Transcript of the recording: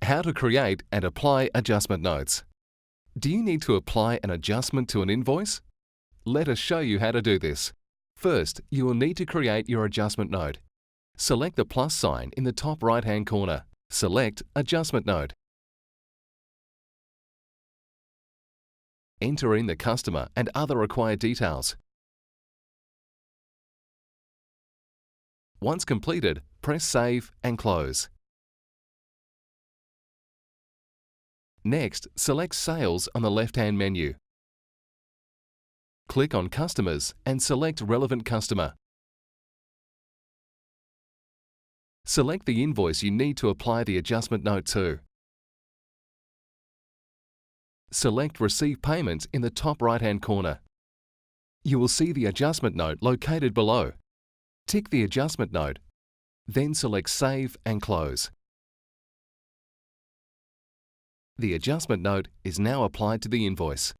How to create and apply adjustment notes. Do you need to apply an adjustment to an invoice? Let us show you how to do this. First, you will need to create your adjustment note. Select the plus sign in the top right-hand corner. Select Adjustment Note. Enter in the customer and other required details. Once completed, press Save and Close. Next, select Sales on the left-hand menu. Click on Customers and select Relevant Customer. Select the invoice you need to apply the adjustment note to. Select Receive Payment in the top right-hand corner. You will see the adjustment note located below. Tick the adjustment note, then select Save and Close. The adjustment note is now applied to the invoice.